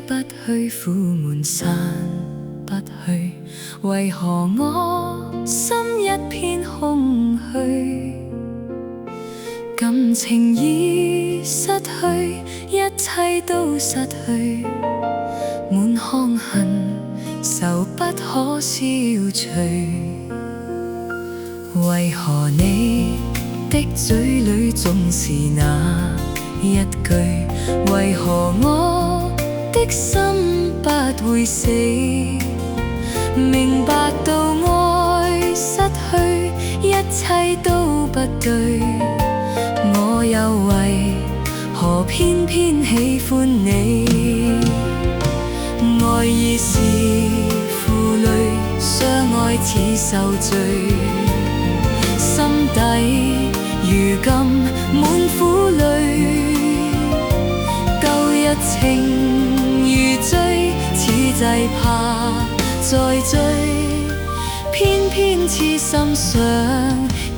不去，苦悶散不去，為何我心一片空虛？感情已失去，一切都失去，滿腔恨愁不可消除。為何你的嘴裡總是那一句？為何我的心不會死？明白到愛失去，一切都不對，我又為何偏偏喜歡你？愛已是負累，相愛似受罪，心底如今滿苦淚。舊日情如醉，此際怕再追，偏偏痴心想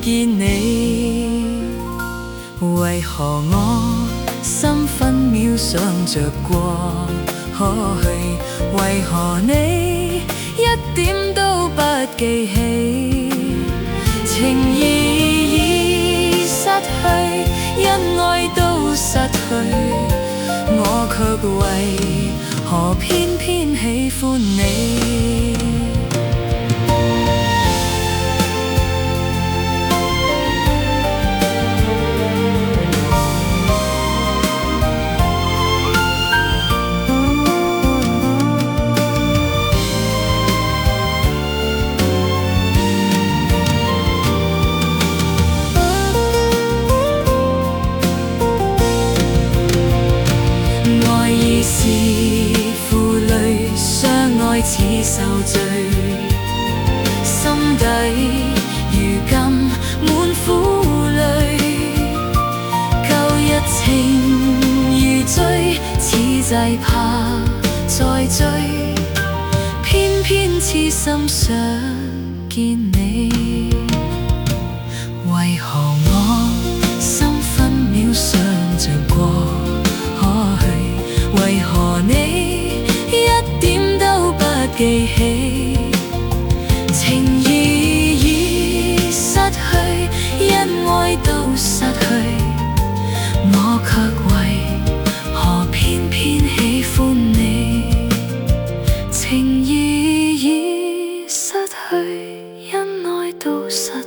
見你。為何我心分秒想着過去？為何你一點都不記起？情義已失去，恩愛都失去，我卻為何偏偏喜歡你？已是負累，相愛似受罪，心底如今滿苦淚。舊日情如醉，此際怕再追，偏偏痴心想見你。為何我心分秒想着過去？為何你一點都不記起？情義已失去，恩愛都失去，我卻為何偏偏喜歡你？情義已失去，恩愛都失去。